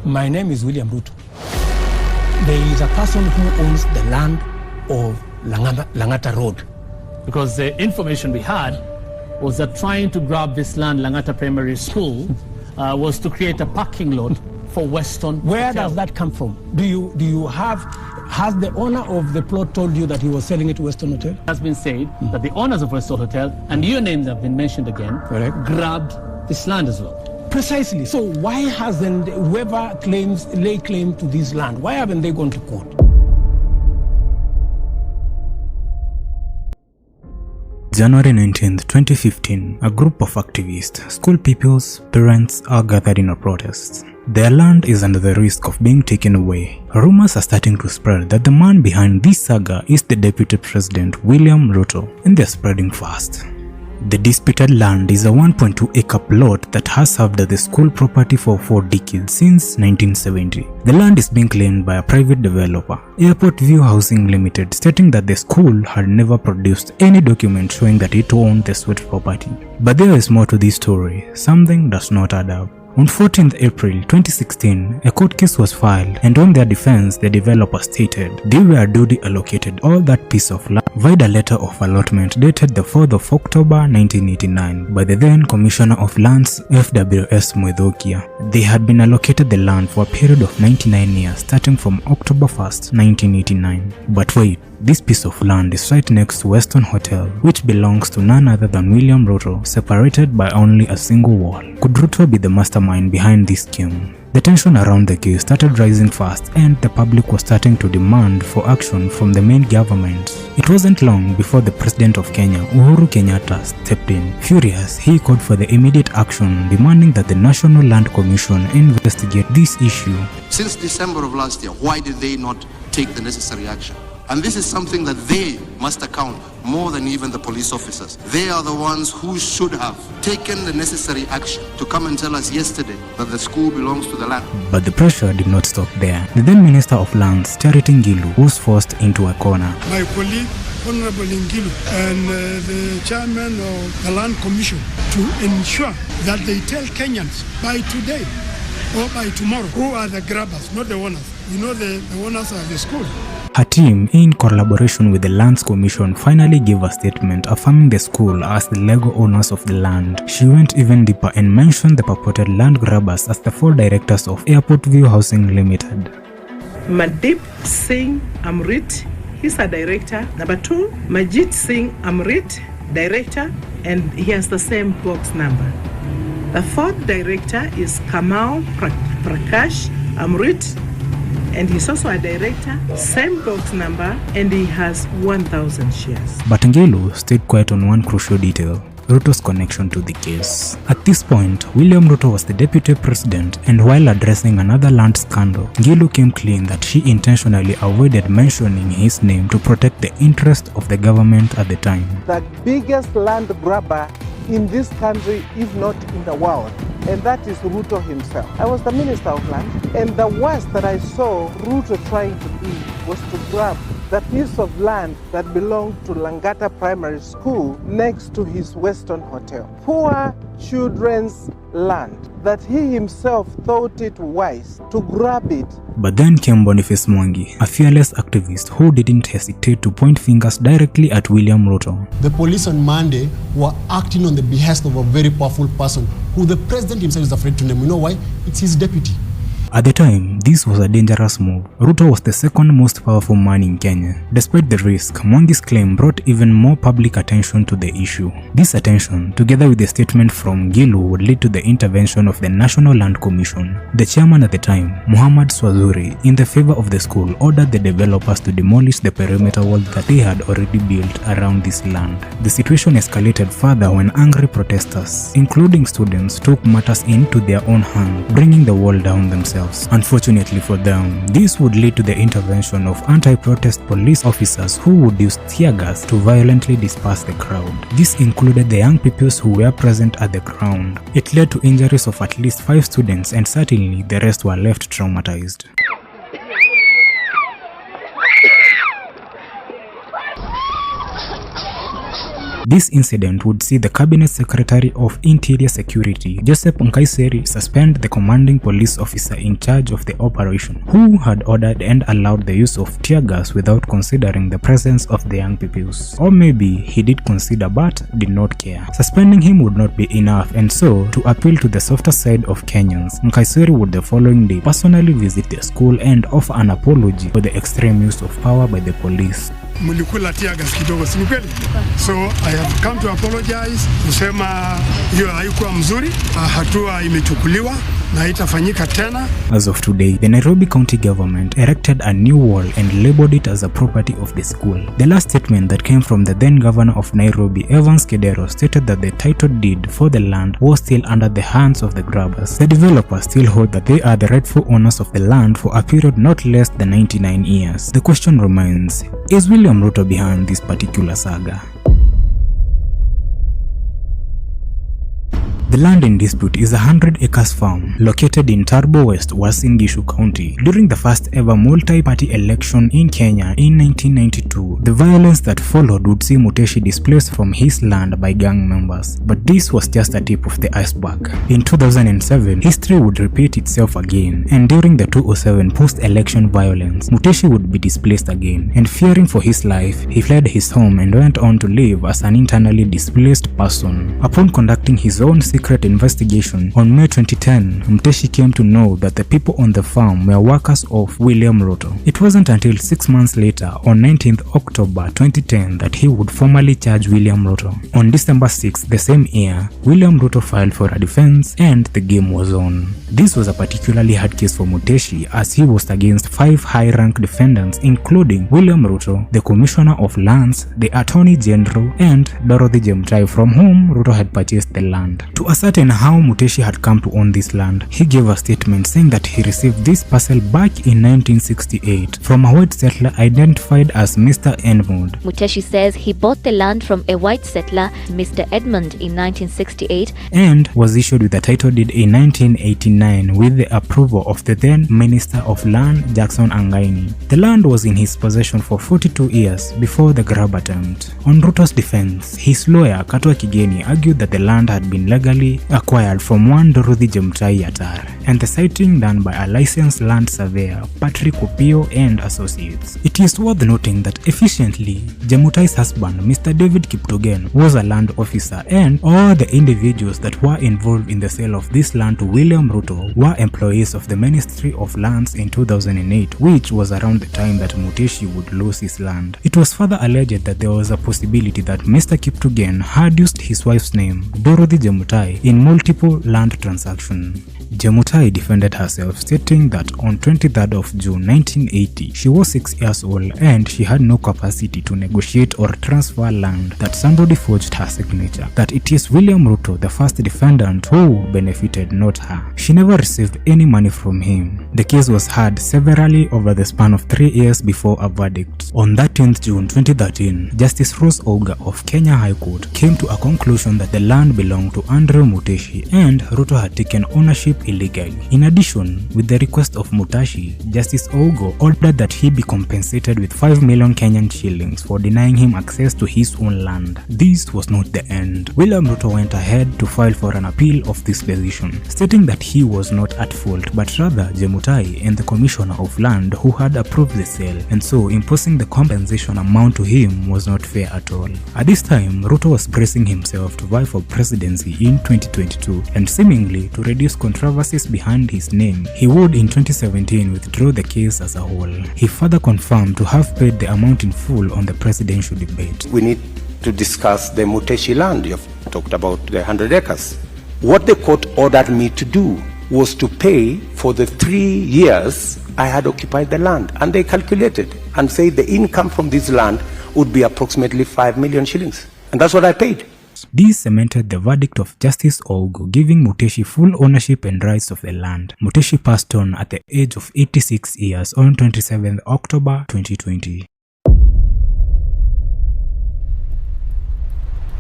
My name is William Ruto. There is a person who owns the land of Langata Road. Because the information we had was that trying to grab this land, Langata Primary School, was to create a parking lot for Weston Where Hotel. does that come from? Has the owner of the plot told you that he was selling it to Weston Hotel? It has been said that the owners of Weston Hotel, and your names have been mentioned again, Correct. grabbed this land as well. Precisely. So why hasn't whoever lay claim to this land, why haven't they gone to court? January 19th, 2015, a group of activists, school pupils, parents are gathered in a protest. Their land is under the risk of being taken away. Rumors are starting to spread that the man behind this saga is the Deputy President William Ruto, and they're spreading fast. The disputed land is a 1.2-acre plot that has served as the school property for 4 decades since 1970. The land is being claimed by a private developer, Airport View Housing Limited, stating that the school had never produced any document showing that it owned the sweat property. But there is more to this story. Something does not add up. On 14th April 2016, a court case was filed, and on their defense, the developer stated they were duly allocated all that piece of land via a letter of allotment dated the 4th of October 1989 by the then Commissioner of Lands FWS Mwethokia. They had been allocated the land for a period of 99 years starting from October 1st, 1989. But wait, this piece of land is right next to Weston Hotel, which belongs to none other than William Ruto, separated by only a single wall. Could Ruto be the mastermind behind this scheme? The tension around the case started rising fast, and the public was starting to demand for action from the main government. It wasn't long before the President of Kenya, Uhuru Kenyatta, stepped in. Furious, he called for the immediate action, demanding that the National Land Commission investigate this issue. Since December of last year, why did they not take the necessary action? And this is something that they must account more than even the police officers. They are the ones who should have taken the necessary action to come and tell us yesterday that the school belongs to the land. But the pressure did not stop there. The then Minister of Lands, Charity Ngilu, was forced into a corner. My colleague, Honorable Ngilu, and the chairman of the Land Commission to ensure that they tell Kenyans by today or by tomorrow who are the grabbers, not the owners. You know the owners are the school. Her team, in collaboration with the Lands Commission, finally gave a statement affirming the school as the legal owners of the land. She went even deeper and mentioned the purported land grabbers as the 4 directors of Airport View Housing Limited. Madip Singh Amrit, he's a director. Number 2, Majid Singh Amrit, director, and he has the same box number. The 4th director is Kamau Prakash Amrit, and he's also a director, same box number, and he has 1,000 shares. But Ngilu stayed quiet on one crucial detail: Ruto's connection to the case. At this point, William Ruto was the deputy president, and while addressing another land scandal, Ngilu came clean that she intentionally avoided mentioning his name to protect the interest of the government at the time. The biggest land grabber in this country, if not in the world, and that is Ruto himself. I was the Minister of Land, and the worst that I saw Ruto trying to do was to grab the piece of land that belonged to Langata Primary School next to his Weston Hotel. Poor children's land that he himself thought it wise to grab it. But then came Boniface Mwangi, a fearless activist who didn't hesitate to point fingers directly at William Ruto. The police on Monday were acting on the behest of a very powerful person who the president himself is afraid to name. You know why? It's his deputy. At the time, this was a dangerous move. Ruto was the second most powerful man in Kenya. Despite the risk, Mwangi's claim brought even more public attention to the issue. This attention, together with the statement from Ngilu, would lead to the intervention of the National Land Commission. The chairman at the time, Muhammad Swazuri, in the favor of the school, ordered the developers to demolish the perimeter wall that they had already built around this land. The situation escalated further when angry protesters, including students, took matters into their own hands, bringing the wall down themselves. Unfortunately for them, this would lead to the intervention of anti-protest police officers who would use tear gas to violently disperse the crowd. This included the young pupils who were present at the ground. It led to injuries of at least 5 students, and certainly the rest were left traumatized. This incident would see the Cabinet Secretary of Interior Security, Joseph Nkaiseri, suspend the commanding police officer in charge of the operation, who had ordered and allowed the use of tear gas without considering the presence of the young pupils. Or maybe he did consider but did not care. Suspending him would not be enough, and so, to appeal to the softer side of Kenyans, Nkaiseri would the following day personally visit the school and offer an apology for the extreme use of power by the police. Mlikula tear gas kidogo, si kweli? So I have come to apologize, kusema hiyo haikuwa mzuri, hatua imechukuliwa na itafanyika tena. As of today, the Nairobi County government erected a new wall and labeled it as a property of the school. The last statement that came from the then governor of Nairobi, Evans Kidero, stated that the title deed for the land was still under the hands of the grabbers. The developers still hold that they are the rightful owners of the land for a period not less than 99 years. The question remains, is William Ruto behind this particular saga? The land in dispute is a 100 acres farm located in Turbo West, Uasin Gishu County. During the first ever multi-party election in Kenya in 1992, the violence that followed would see Muteshi displaced from his land by gang members. But this was just the tip of the iceberg. In 2007, history would repeat itself again, and during the 2007 post-election violence, Muteshi would be displaced again, and fearing for his life, he fled his home and went on to live as an internally displaced person. Upon conducting his own secret investigation, on May 2010, Muteshi came to know that the people on the farm were workers of William Ruto. It wasn't until 6 months later, on 19th October 2010, that he would formally charge William Ruto. On December 6th the same year, William Ruto filed for a defense and the game was on. This was a particularly hard case for Muteshi, as he was against 5 high-ranked defendants including William Ruto, the Commissioner of Lands, the Attorney General, and Dorothy Jemtai, from whom Ruto had purchased the land. To ascertain how Muteshi had come to own this land, he gave a statement saying that he received this parcel back in 1968 from a white settler identified as Mr. Edmund. Muteshi says he bought the land from a white settler, Mr. Edmund, in 1968 and was issued with a title deed in 1989 with the approval of the then Minister of Land, Jackson Angaini. The land was in his possession for 42 years before the grab attempt. On Ruto's defense, his lawyer, Katwa Kigeni, argued that the land had been legally acquired from one Dorothy Jemtai Yatar, and the siting done by a licensed land surveyor, Patrick Opio and Associates. It is worth noting that efficiently, Jemutai's husband, Mr. David Kiptogen, was a land officer, and all the individuals that were involved in the sale of this land to William Ruto were employees of the Ministry of Lands in 2008, which was around the time that Muteshi would lose his land. It was further alleged that there was a possibility that Mr. Kiptogen had used his wife's name, Dorothy Jemtai, in multiple land transactions. Jemtai defended herself, stating that on 23rd of June 1980, she was 6 years old and she had no capacity to negotiate or transfer land, that somebody forged her signature, that it is William Ruto, the first defendant, who benefited, not her. She never received any money from him. The case was heard severally over the span of 3 years before a verdict. On 13th June 2013, Justice Rose Oga of Kenya High Court came to a conclusion that the land belonged to Andrew Muteshi and Ruto had taken ownership illegally. In addition, with the request of Muteshi, Justice Ogo ordered that he be compensated with 5 million Kenyan shillings for denying him access to his own land. This was not the end. William Ruto went ahead to file for an appeal of this decision, stating that he was not at fault, but rather Jemtai and the Commissioner of Land who had approved the sale, and so imposing the compensation amount to him was not fair at all. At this time, Ruto was bracing himself to vie for presidency in 2022, and seemingly to reduce controversies behind his name, he would in 2017 withdraw the case as a whole. He further confirmed to have paid the amount in full on the presidential debate. We need to discuss the Muteshi land. You've talked about the 100 acres. What the court ordered me to do was to pay for the 3 years I had occupied the land, and they calculated and said the income from this land would be approximately 5 million shillings, and that's what I paid. This cemented the verdict of Justice Ogo, giving Muteshi full ownership and rights of the land. Muteshi passed on at the age of 86 years on 27 October 2020.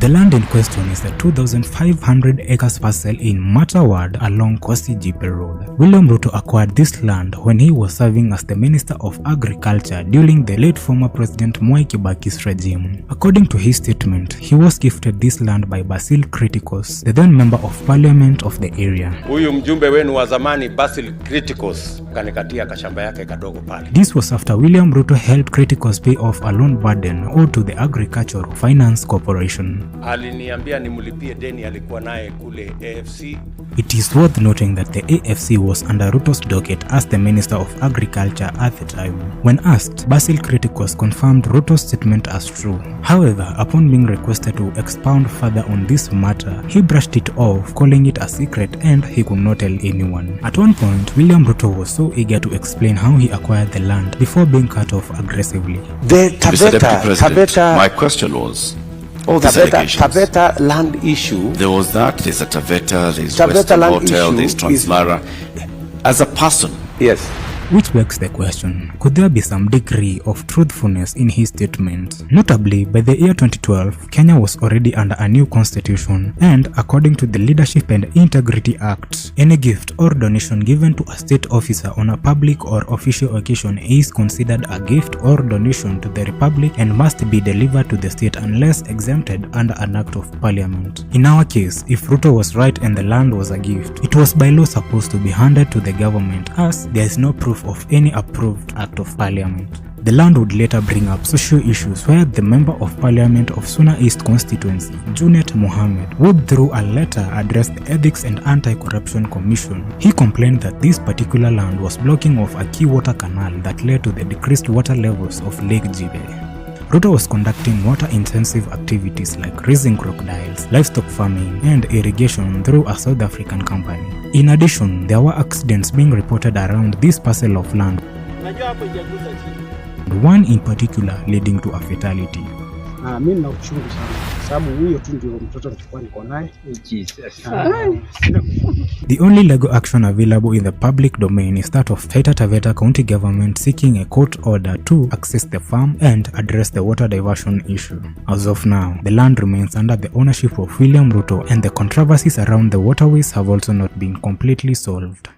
The land in question is the 2,500 acres parcel in Mata Ward along Kosi Jipe Road. William Ruto acquired this land when he was serving as the Minister of Agriculture during the late former President Mwai Kibaki's regime. According to his statement, he was gifted this land by Basil Criticus, the then member of parliament of the area. Huyu mjumbe wenu wa zamani Basil Criticus kanikatia kashamba yake kadogo pale. This was after William Ruto helped Criticus pay off a loan burden owed to the Agricultural Finance Corporation. Aliniambia nimlipie deni alikuwa naye kule AFC. It is worth noting that the AFC was under Ruto's docket as the Minister of Agriculture at the time. When asked, Basil Criticus confirmed Ruto's statement as true. However, upon being requested to expound further on this matter, he brushed it off, calling it a secret and he could not tell anyone. At one point, William Ruto was so eager to explain how he acquired the land before being cut off aggressively. Mr. Deputy President, my question was, Taveta land issue. There was that, there's a Taveta, there's Western Hotel, there's Translara. As a person, yes. Which begs the question, could there be some degree of truthfulness in his statement? Notably, by the year 2012, Kenya was already under a new constitution, and according to the Leadership and Integrity Act, any gift or donation given to a state officer on a public or official occasion is considered a gift or donation to the republic and must be delivered to the state unless exempted under an act of parliament. In our case, if Ruto was right and the land was a gift, it was by law supposed to be handed to the government, as there is no proof of any approved act of parliament. The land would later bring up social issues where the Member of Parliament of Suna East constituency, Junet Mohammed, would through a letter address the Ethics and Anti-Corruption Commission. He complained that this particular land was blocking off a key water canal that led to the decreased water levels of Lake Jibe. Ruto was conducting water-intensive activities like raising crocodiles, livestock farming, and irrigation through a South African company. In addition, there were accidents being reported around this parcel of land, one in particular leading to a fatality. Mimi nina uchungu sana sababu huyo tu ndio mtoto nilikuwa niko naye. The only legal action available in the public domain is that of Taita Taveta County government seeking a court order to access the farm and address the water diversion issue. As of now, the land remains under the ownership of William Ruto, and the controversies around the waterways have also not been completely solved.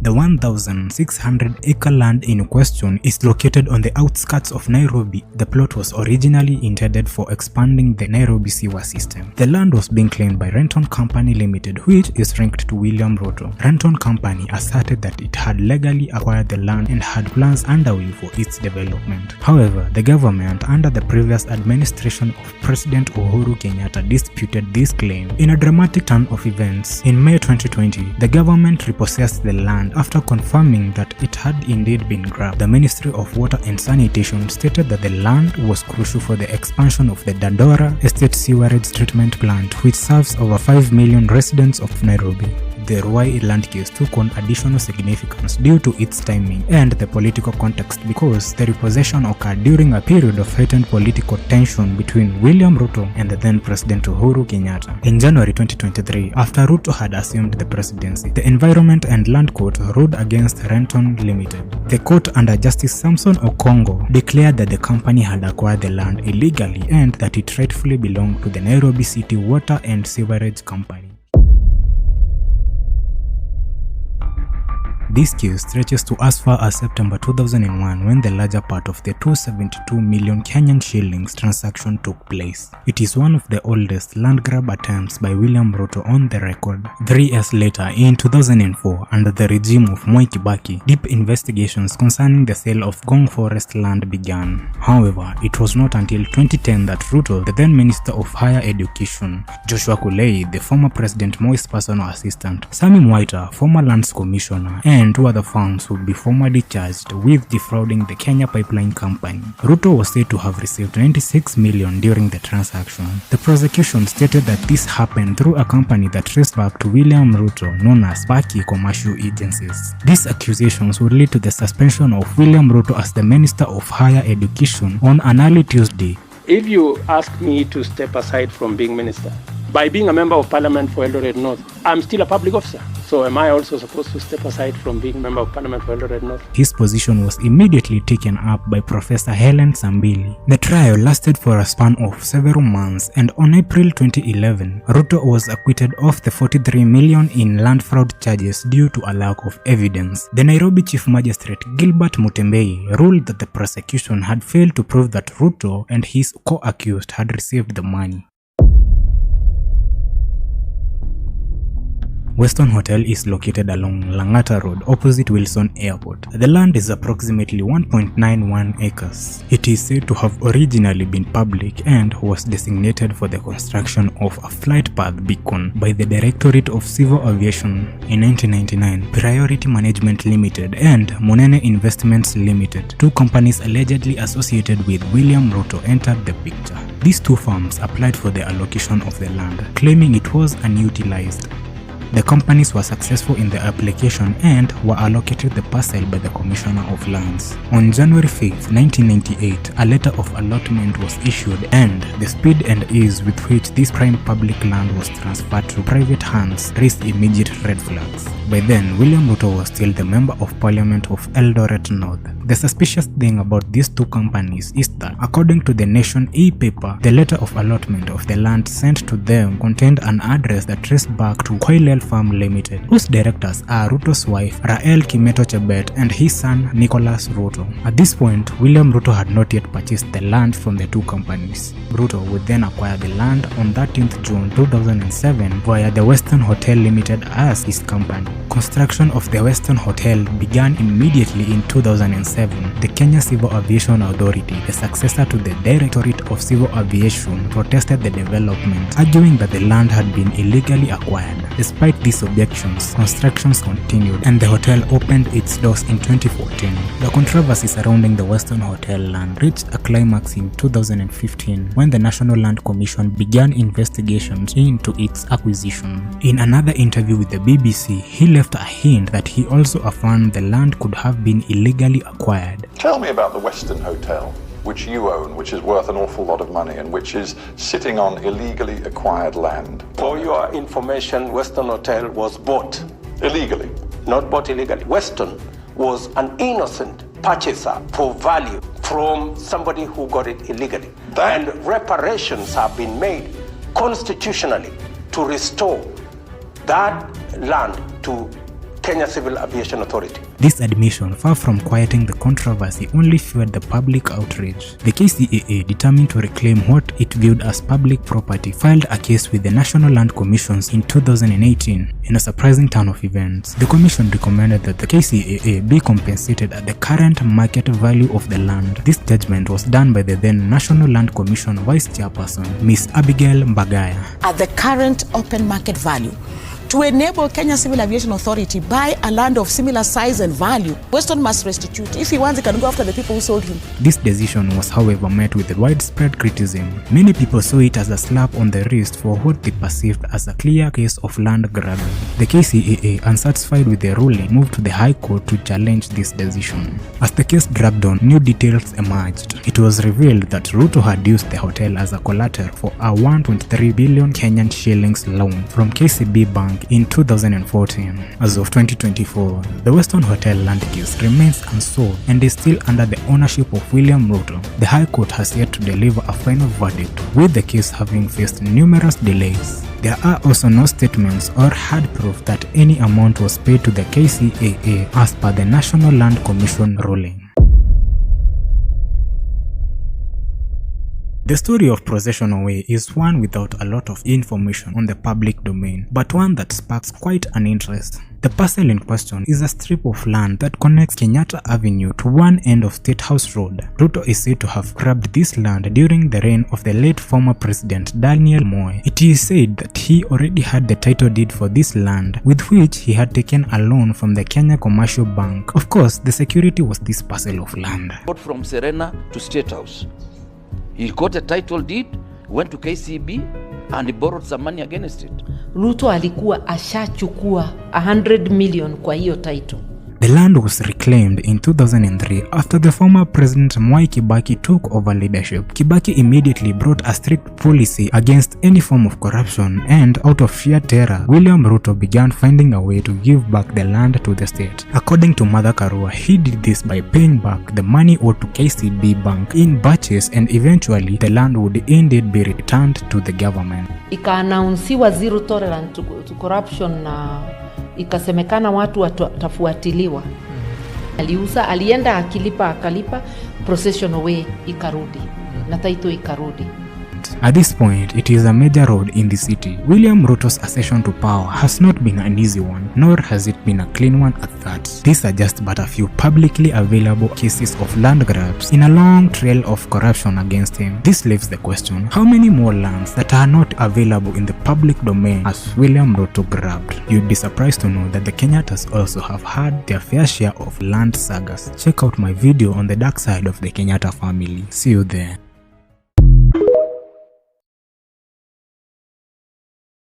The 1,600-acre land in question is located on the outskirts of Nairobi. The plot was originally intended for expanding the Nairobi sewer system. The land was being claimed by Renton Company Limited, which is linked to William Ruto. Renton Company asserted that it had legally acquired the land and had plans underway for its development. However, the government under the previous administration of President Uhuru Kenyatta disputed this claim. In a dramatic turn of events, in May 2020, the government repossessed the land after confirming that it had indeed been grabbed. The Ministry of Water and Sanitation stated that the land was crucial for the expansion of the Dandora Estate Sewerage Treatment Plant, which serves over 5 million residents of Nairobi. The Ruai land case took on additional significance due to its timing and the political context, because the repossession occurred during a period of heightened political tension between William Ruto and the then President Uhuru Kenyatta. In January 2023, after Ruto had assumed the presidency, the Environment and Land Court ruled against Renton Limited. The court under Justice Samson Okongo declared that the company had acquired the land illegally and that it rightfully belonged to the Nairobi City Water and Sewerage Company. This case stretches to as far as September 2001, when the larger part of the 272 million Kenyan shillings transaction took place. It is one of the oldest land grab attempts by William Ruto on the record. 3 years later, in 2004, under the regime of Mwai Kibaki, deep investigations concerning the sale of Gong Forest land began. However, it was not until 2010 that Ruto, the then Minister of Higher Education, Joshua Kulei, the former President Moi's personal assistant, Sami Mwaita, former Lands Commissioner, and 2 other firms would be formally charged with defrauding the Kenya Pipeline Company. Ruto was said to have received 96 million during the transaction. The prosecution stated that this happened through a company that traced back to William Ruto, known as Baki Commercial Agencies. These accusations would lead to the suspension of William Ruto as the Minister of Higher Education on an early Tuesday. If you ask me to step aside from being minister, By being a member of parliament for Eldoret North, I'm still a public officer. So am I also supposed to step aside from being member of parliament for Eldoret North? His position was immediately taken up by Professor Helen Sambili. The trial lasted for a span of several months, and on April 2011, Ruto was acquitted of the 43 million in land fraud charges due to a lack of evidence. The Nairobi Chief Magistrate Gilbert Mutembei ruled that the prosecution had failed to prove that Ruto and his co-accused had received the money. Weston Hotel is located along Langata Road opposite Wilson Airport. The land is approximately 1.91 acres. It is said to have originally been public and was designated for the construction of a flight path beacon by the Directorate of Civil Aviation in 1999. Priority Management Limited and Monene Investments Limited, two companies allegedly associated with William Ruto, entered the picture. These two firms applied for the allocation of the land, claiming it was unutilized. The companies were successful in the application and were allocated the parcel by the Commissioner of Lands. On January 5, 1998, a letter of allotment was issued, and the speed and ease with which this prime public land was transferred to private hands raised immediate red flags. By then, William Ruto was still the Member of Parliament of Eldoret North. The suspicious thing about these two companies is that, according to the Nation e-paper, the letter of allotment of the land sent to them contained an address that traced back to Koilel Farm Limited, whose directors are Ruto's wife, Rael Kimeto Chebet, and his son, Nicholas Ruto. At this point, William Ruto had not yet purchased the land from the two companies. Ruto would then acquire the land on 13th June 2007 via the Western Hotel Limited as his company. Construction of the Western Hotel began immediately in 2007. The Kenya Civil Aviation Authority, the successor to the Directorate of Civil Aviation, protested the development, arguing that the land had been illegally acquired. Despite these objections, constructions continued and the hotel opened its doors in 2014. The controversy surrounding the Western Hotel land reached a climax in 2015 when the National Land Commission began investigations into its acquisition. In another interview with the BBC, he left a hint that he also affirmed the land could have been illegally acquired. Tell me about the Western Hotel, which you own, which is worth an awful lot of money and which is sitting on illegally acquired land. For your information, Western Hotel was bought illegally. Not bought illegally. Western was an innocent purchaser for value from somebody who got it illegally. And reparations have been made constitutionally to restore that land to Kenya Civil Aviation Authority. This admission, far from quieting the controversy, only fueled the public outrage. The KCAA, determined to reclaim what it viewed as public property, filed a case with the National Land Commissions in 2018. In a surprising turn of events, the commission recommended that the KCAA be compensated at the current market value of the land. This judgment was done by the then National Land Commission Vice Chairperson, Ms. Abigail Mbagaya. At the current open market value, to enable Kenya Civil Aviation Authority buy a land of similar size and value, Western must restitute. If he wants, he can go after the people who sold him. This decision was, however, met with widespread criticism. Many people saw it as a slap on the wrist for what they perceived as a clear case of land grabbing. The KCAA, unsatisfied with the ruling, moved to the High Court to challenge this decision. As the case dragged on, new details emerged. It was revealed that Ruto had used the hotel as a collateral for a 1.3 billion Kenyan shillings loan from KCB Bank in 2014. As of 2024, the Western Hotel land case remains unsolved and is still under the ownership of William Ruto. The High Court has yet to deliver a final verdict, with the case having faced numerous delays. There are also no statements or hard proof that any amount was paid to the KCAA as per the National Land Commission ruling. The story of Possession Away is one without a lot of information on the public domain, but one that sparks quite an interest. The parcel in question is a strip of land that connects Kenyatta Avenue to one end of State House Road. Ruto is said to have grabbed this land during the reign of the late former President Daniel Moi. It is said that he already had the title deed for this land, with which he had taken a loan from the Kenya Commercial Bank. Of course, the security was this parcel of land. From Serena to State House. He got a title deed, went to KCB and he borrowed some money against it. Ruto alikuwa ashachukua 100 million kwa hiyo title. The land was reclaimed in 2003 after the former President Mwai Kibaki took over leadership. Kibaki immediately brought a strict policy against any form of corruption, and out of sheer terror, William Ruto began finding a way to give back the land to the state. According to Mother Karua, he did this by paying back the money owed to KCB Bank in batches, and eventually the land would indeed be returned to the government. Ikaanaunsiwa zero tolerance to corruption na ikasemekana watu watafuatiliwa. Alienda akalipa procession away ikarudi na title ikarudi. At this point, it is a major road in the city. William Ruto's accession to power has not been an easy one, nor has it been a clean one at that. These are just but a few publicly available cases of land grabs in a long trail of corruption against him. This leaves the question, how many more lands that are not available in the public domain has William Ruto grabbed? You'd be surprised to know that the Kenyatas also have had their fair share of land sagas. Check out my video on the dark side of the Kenyatta family. See you there.